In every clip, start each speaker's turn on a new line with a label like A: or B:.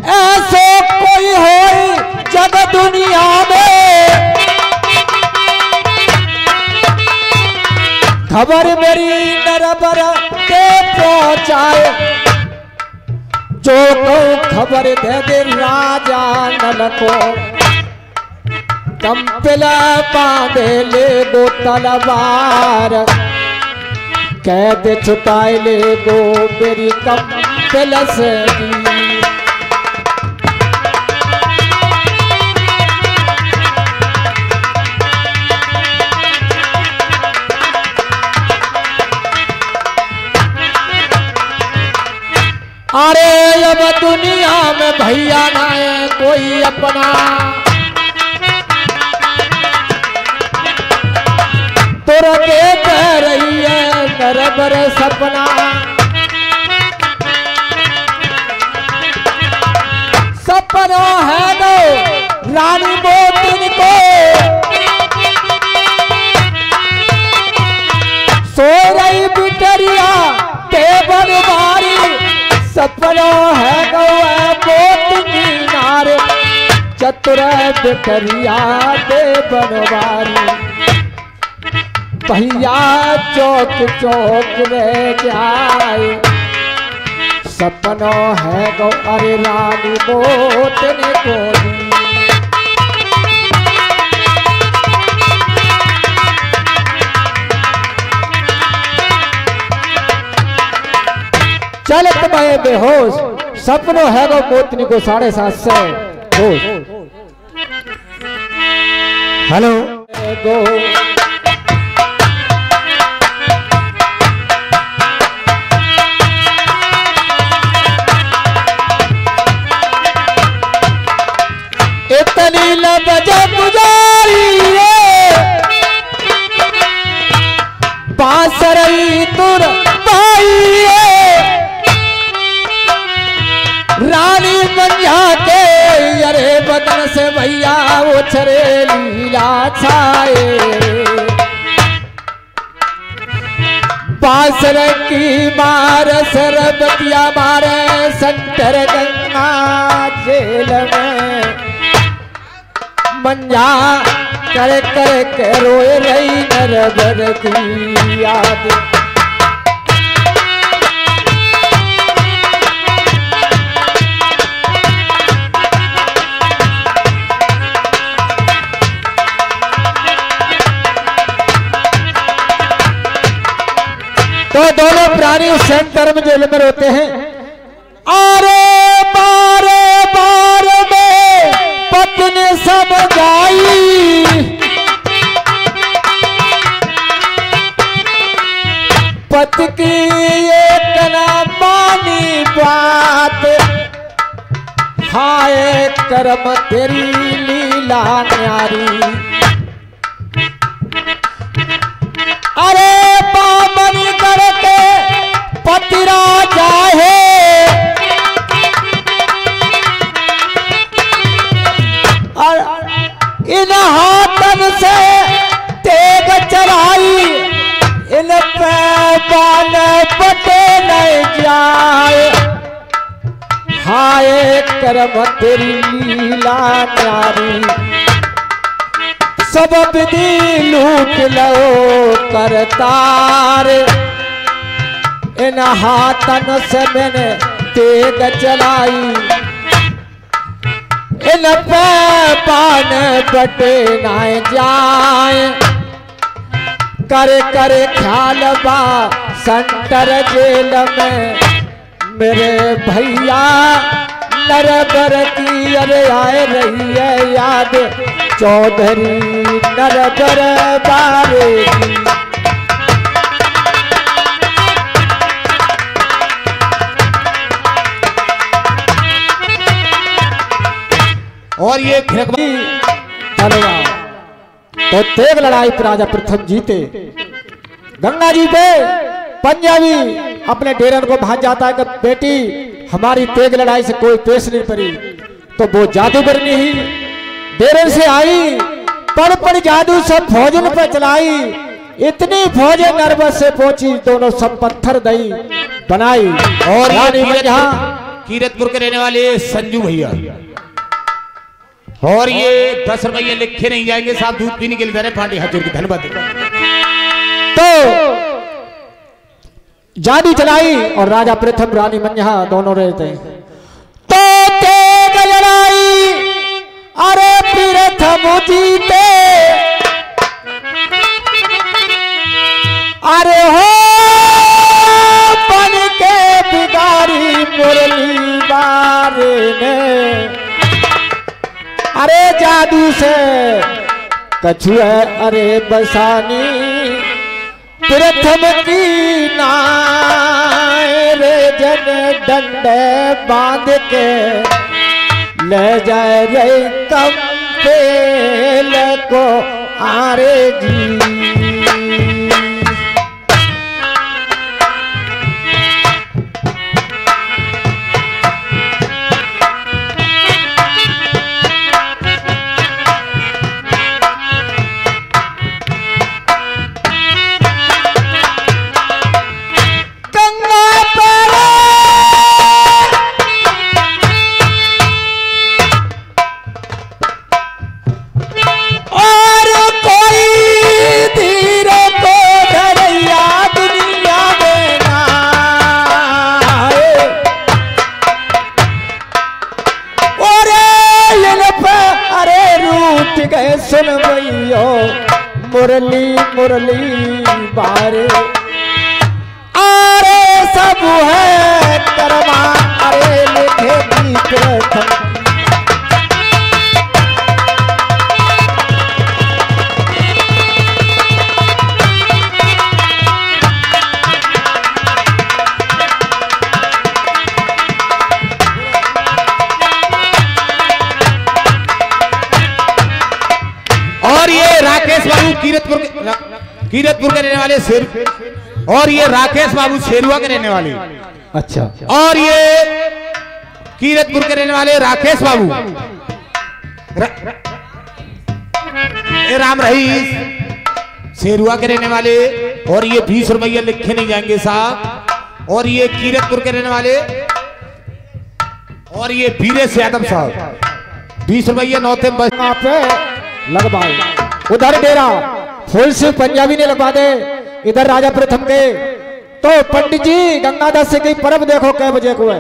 A: ऐसो कोई हो जग दुनिया में, खबर मेरी नरबर के पहुंचाए, जो को खबर दे दे राजा नल को, कंपिल बांधे ले गो तलवार, कैद छुटाए ले गो मेरी कंपिल से। अरे अब दुनिया में भैया ना है कोई अपना, तुर के कह रही है नरबर सपना, सपना है नो रानी मोतिन को, सो रही बिटरिया के बनवारी, सपना है मोतिनी नार, चतुर बिटरिया दे बनवारी, भैया चौक चौक रह जाए, सपना है गो अरे रानी मोतिन को। चलत मैं बेहोश, सपनों है वो मोतिनी को 750 होश। हेलो गो इतनी लबज गुजारी बांसुरी तुर पाई, रानी मंझा के अरे बदन से भैया उछरे लीला छाए, बांसुर की मार सरबतिया मारे संतर गंगा जेल में, मंझा कर कर के रोए रही नरबर की याद। तो दोनों प्राणी उस सेंटर में जेल में रोते हैं। अरे बार बार में पत्नी समझाई, पति की एक न मानी बात, हाय कर्म तेरी लीला न्यारी। अरे बामन करके पति राजा है, और इन हाथन से तेग चढ़ाई, इन पे बाल बटे नहीं जाए, हाय कर्म तेरी लीला न्यारी। सब विधि लूट लो करतार, इन हाथन से मैंने तेग चलाई, इन पे पान बटे ना जाए, करे करे ख्याल बा संतर जेल में, मेरे भैया नरबर की अरे आए रही है याद, चौधरी नरबर बारे की। और ये तो तेग लड़ाई पर राजा प्रथम जीते। गंगा जी पे पंजाबी अपने डेरन को भाग जाता है कि बेटी हमारी तेग लड़ाई से कोई पेश नहीं पड़ी, तो वो जादूगरनी ही डेरन से आई, पर जादू सब फौजन पर चलाई, इतनी फौजें नर्वस से पहुंची, दोनों सब पत्थर दई बनाई, और रानी मंझा
B: कीरतपुर के रहने वाले संजू भैया, और ये 10 रुपये लिखे नहीं जाएंगे साहब, दूध पीने के लिए दे पांडे हाथ जोड़ के धन्यवाद।
A: तो जादू चलाई और राजा प्रथम रानी मंजहा दोनों रहते तो तेग लड़ाई अरे प्रथम जीते अरे हो बन के बिगारी मुरली बारे ने अरे जादू से कछुआ अरे बसानी प्रथम की नारे जन डंडे बांध के ले जाए रे कम पेल को आरे जी। सुन भैयो मुरली मुरली बारे अरे सब है कर्मा अरे लिखे प्रथम
B: कीरतपुर के रहने वाले और ये राकेश बाबू शेरुआ के रहने वाले।
A: अच्छा।
B: और ये कीरतपुर के रहने वाले राकेश बाबू राम रहीस शेरुआ के रहने वाले, और ये 20 रुपये लिखे नहीं जाएंगे साहब। और ये कीरतपुर के रहने वाले और ये वीरेश यादव साहब 20 रुपये नौते
A: पे लगवाए। उधर डेरा फुल से पंजाबी ने लगवा दे, इधर राजा प्रथम के। तो पंडित जी गंगाधर से की परब देखो कै बजे को है।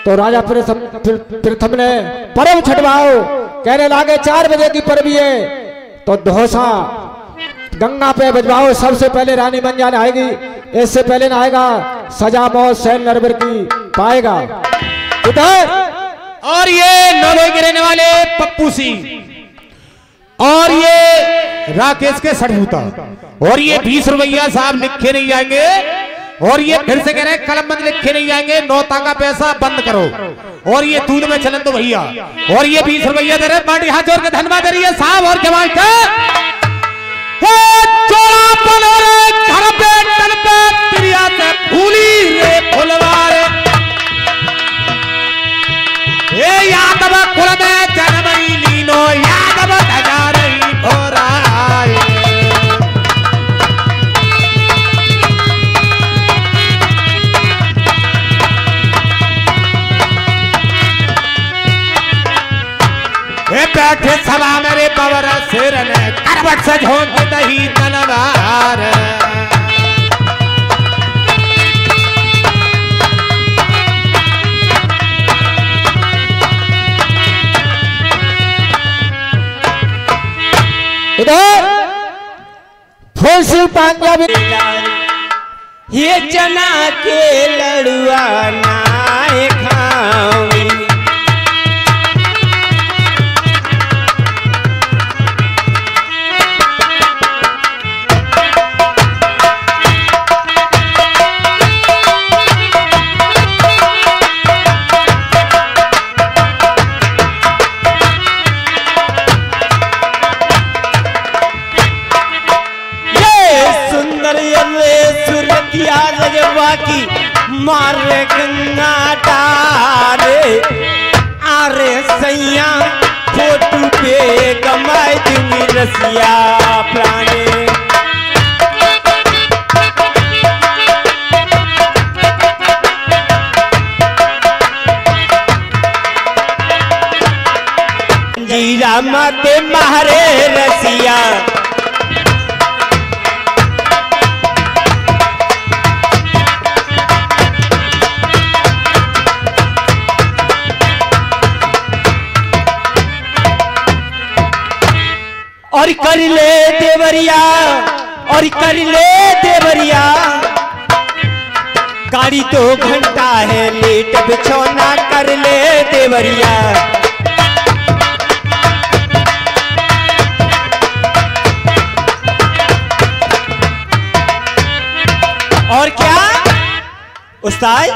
A: तो राजा प्रथम ने परब छटवाओ, कहने लागे 4 बजे की परब है। तो ढोसा गंगा पे बजवाओ, सबसे पहले रानी मंजा ने आएगी, इससे पहले ना आएगा सजा मौत सैन नरबर की पाएगा। उधर
B: और ये नौवे के रहने वाले पप्पू सिंह और ये राकेश के सड़भूता, और ये 20 रुपया साहब लिखे नहीं जाएंगे। और ये फिर से कह रहे हैं कलम बंद लिखे नहीं जाएंगे, नौता का पैसा बंद करो। और ये दूध में चलन दो भैया, और ये 20 रुपया दे रहे पार्टी हाथ जोड़ के धन्यवाद दे रही है साहब। और जवान घर पे तन पे प्रिया से फूली रे फुलवारे यादव कुल में जनमई लीनो यादव हजारई भोराए। बैठे सभा मेरे पवर सिर ने करवट से झोंक दही तलवार।
A: इधर फुल से पंजाबी
C: ये चना के लड़ुआ नाए खाऊं। मारे गंगा डारे आरे सैया फोटू पे कमाई दूंगी रसिया प्राणे। मत मारे रसिया। और कर ले देवरिया, और कर ले देवरिया, गाड़ी 2 घंटा है लेट, बिछौना कर ले देवरिया। और क्या उस्ताद,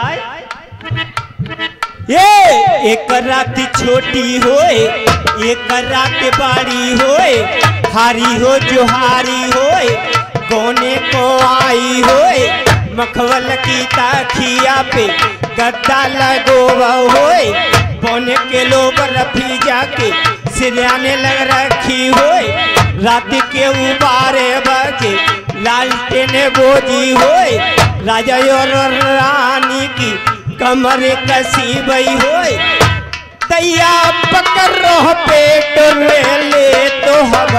C: ये एक रात छोटी होए, एक रात बड़ी होए, हारी हो जो हारी होए, कोने को आई होए, मखवल की ताखिया पे गद्दा लगोवा होए, पौने के लोग रफी जाके सिरयाने लग रखी होए, रात के 12 बजे लालटेन बोझी होए, राजा और रानी की कमर कसी बई होए, तैया पकड़ रहो पेट ले तो हम,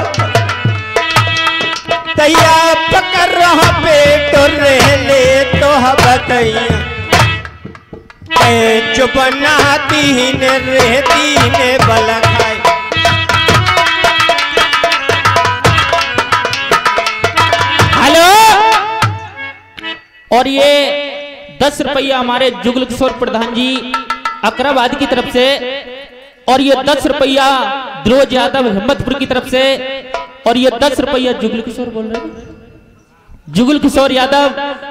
C: तैया पकड़ रहो पेट ले तो हम तैया, चुप नाती ने रहती ने बल खाए।
D: हेलो, और ये 10 रुपया हमारे जुगल किशोर प्रधान जी अकराबाद की तरफ से, और ये 10 रुपया ध्रुव यादव हिम्मतपुर की तरफ से, और ये 10 रुपया जुगल किशोर बोल रहे हैं, जुगल किशोर यादव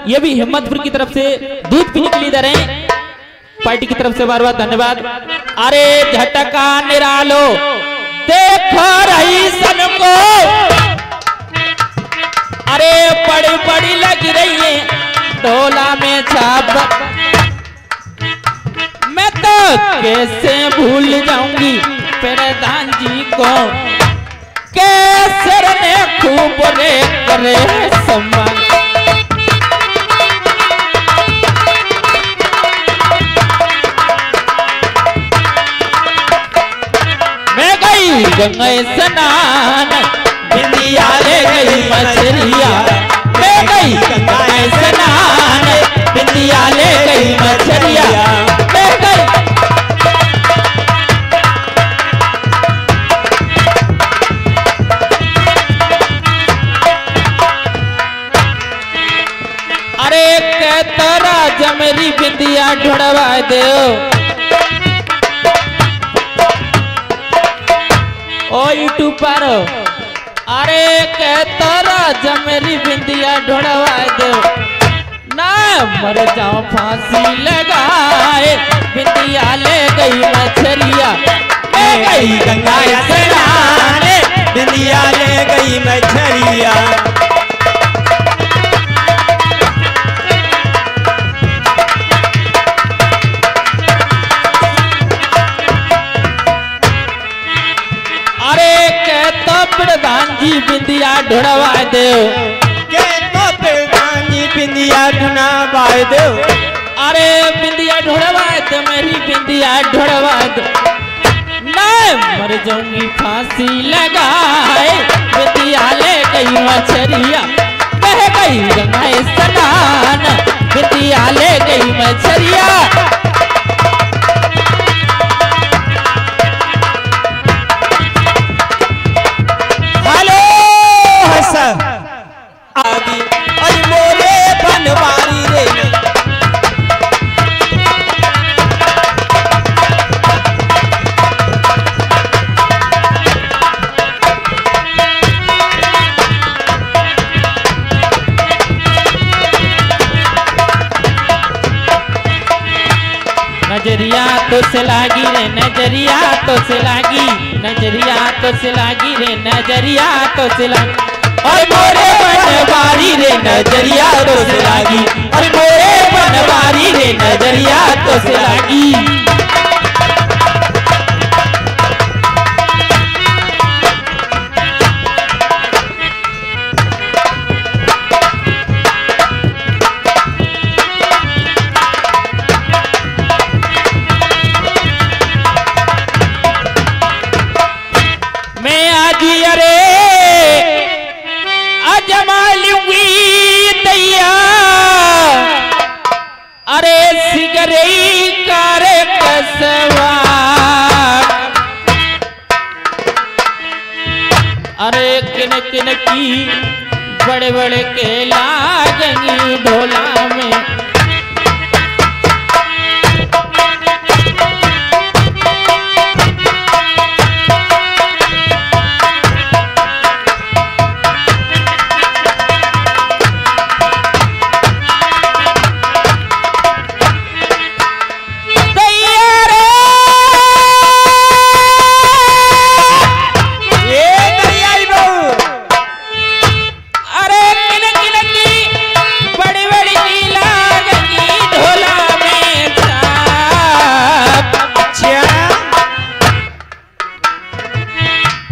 D: ये भी हिम्मतपुर की तरफ से दूध पीने के लिए दे रहे हैं, पार्टी की तरफ से बार बार धन्यवाद। अरे झटका निरालो देखो रही सन को, अरे बड़ी बड़ी लग रही है ढोला में छाप, मैं तो कैसे भूल जाऊंगी प्रधान जी को, कैसर ने खूब रे करे सम्मान। मैं गई गंगा स्नान, बिंदिया ले गई मछलिया, मैं गई गंगा स्नान, बिंदिया ले गई मछलिया, मैं गई। अरे कहतरा जमरी बिंदिया ढूंढवा दो, ओ यूट्यूब पर, अरे कहतरा जमरी बिंदिया ढूंढवा दो, ना मर जाऊं फांसी लगाए, बिंदिया ले गई मछलिया, ले गई गंगा स्नान,
C: बिंदिया ले गई मछलिया।
D: अरे कहता प्रधान जी बिंदिया ढूंढवा दो,
C: कहता प्रधान जी बिंदिया ढूंढवा दो,
D: अरे बिंदिया ढूंढवा दो, मेरी बिंदिया ढूंढवा दो, ना मर जाऊंगी फांसी लगाए, बिंदिया ले गई मछलिया, बह गई गंगा स्नान, बिंदिया ले गई मछलिया।
C: आदि अरे मोरे बनवारी रे,
D: नजरिया तो से लागी रे, नजरिया तो से लागी, नजरिया तो से लागी रे, नजरिया तो से लागी, और मोरे बनवारी रे नजरिया तो से लागी, और मोरे बनवारी रे नजरिया तो से लागी। किनकी बड़े बड़े के लागेंगी ढोला में।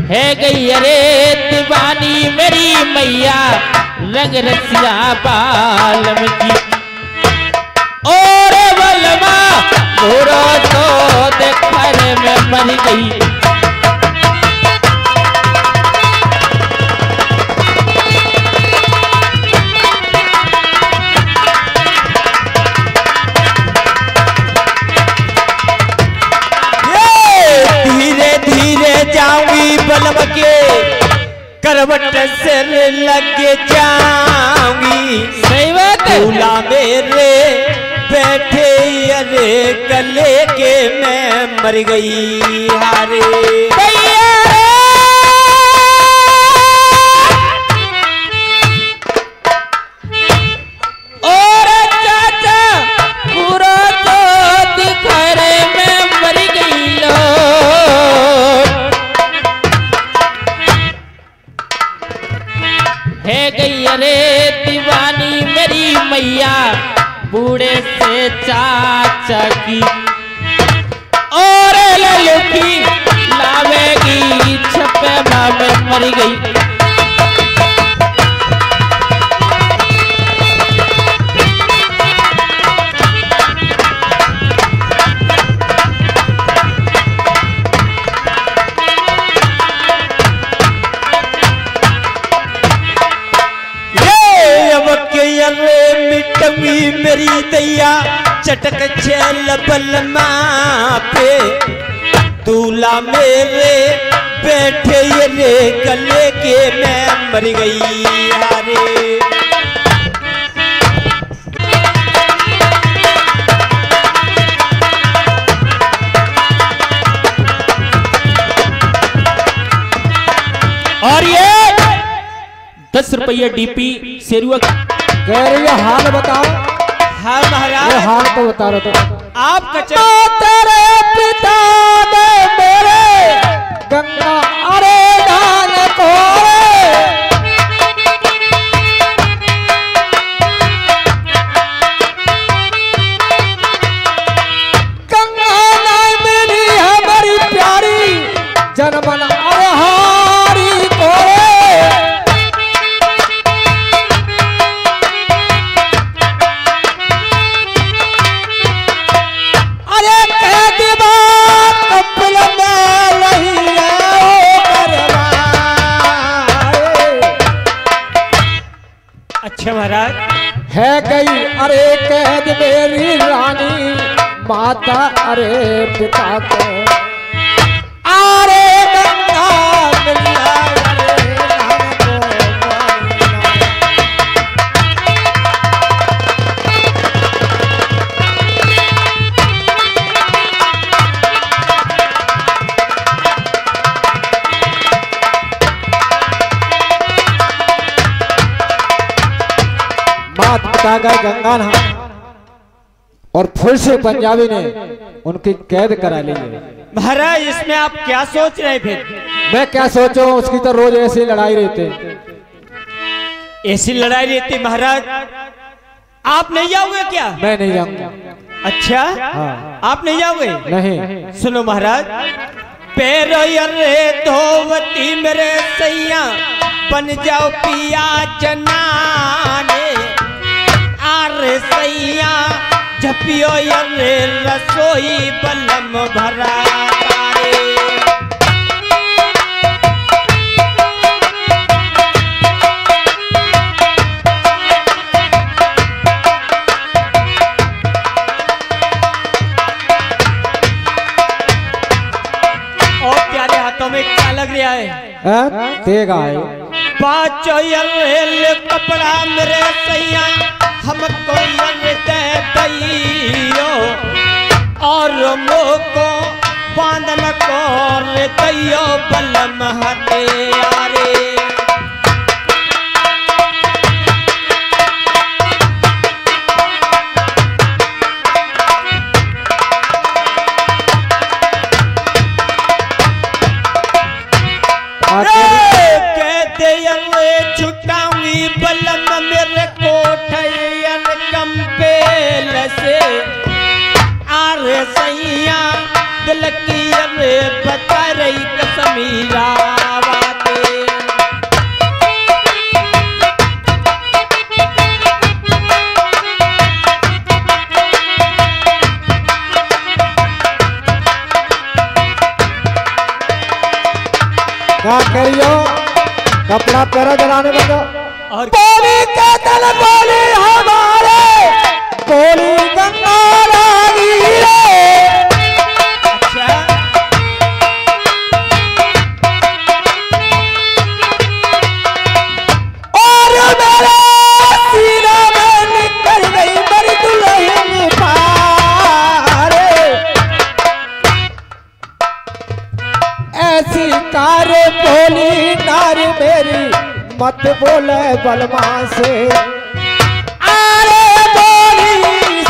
D: है गई अरे दीवानी मेरी मैया रंग रसिया बालम की। और बलवा बुरा तो देखने में मर गई।
C: जाऊंगी बलम के करवट से लग जाऊंगी।
D: सही बात है।
C: दूल्हा मेरे बैठे अरे गले के मैं मर गई हारे।
D: और चाचा पूरा तो दिखरे में मर गई लो। है गई अरे दीवानी मेरी मैया बूढ़े से चाचा की। और लल्लू की लावेगी छपे में मर गई।
C: मिटमी मेरी दैया चटक छेल बलमा पे। दूल्हा मेरे बैठे रे गले के मैं मर गई हारे।
D: और ये 10 रुपये डीपी शेरुआ
A: कह रही है हाल बताओ।
C: हाँ महाराज।
A: ये हाल तो बता रहे तो
C: आप
A: तेरे पिता ने मेरे गंगा अरे डाल को गंगा नहीं मिली हमारी प्यारी जनमन अरे हारी को।
C: अच्छा महाराज।
A: है गई अरे कैद मेरी रानी माता अरे पिता को। अरे गंगा मिला अरे मात पिता गए गंगा नहा और फिर से पंजाबी ने उनकी कैद करा ली है।
C: महाराज इसमें आप क्या सोच रहे फिर?
A: मैं क्या सोचूं, उसकी तो रोज ऐसी लड़ाई रहती।
C: ऐसी लड़ाई रहती महाराज। आप नहीं जाओगे क्या?
A: मैं नहीं जाऊंगा।
C: अच्छा
A: हाँ।
C: आप नहीं जाओगे?
A: नहीं।
C: सुनो महाराज। पैरो रे धोवती मेरे सैया बन जाओ पिया जनाने। आरे सैया झपियो रे रसोई बलम भरा तारे।
A: तेगा है
C: बाचो ये कपड़ा मेरे सैया हमको ये दे दैयो और मोको बांधन को दैयो बलम हथियारे। कहते छुटाऊंगी बलम मेरे कोठयन कंपेल से आरे सैया दिल की अरे बता रही कसमीरा बातें।
A: क्या करियो कपड़ा पैरा जलाने लगा
C: और
A: बोली के दिल बोली हमारे बोली गंगा रानी रे।
C: अच्छा
A: और मेरे सीने में निकल गई मेरी दुल्हन पारे ऐसी कार बोली नार मेरी मत बोले बलमा से अरे बोली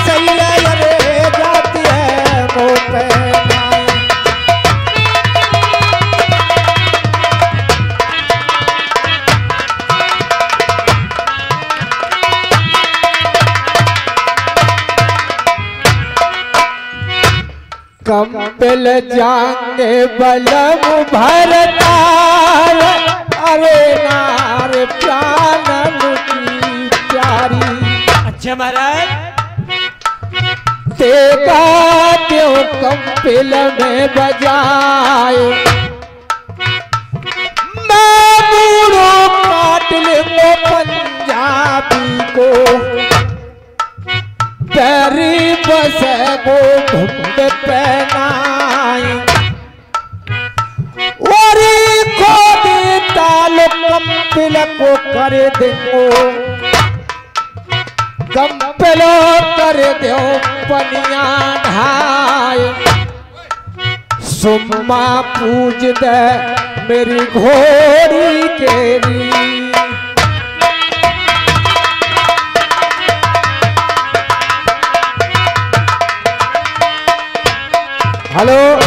A: सही है रे जाती है मुँह पे नाई। कंपल जाने बलम भरता अरे नार प्राणन की प्यारी।
C: अच्छा महाराज
A: तेगा क्यों कंपल में बजाए मैं बूढ़ो काट ले पंजाबी को पैरी बसे को घुंड पहनाए वरी को ताल कंपल को कर दो कंपल कर दो पनिया ढाए सुम्मा पूज दे मेरी घोड़ी केरी। हेलो।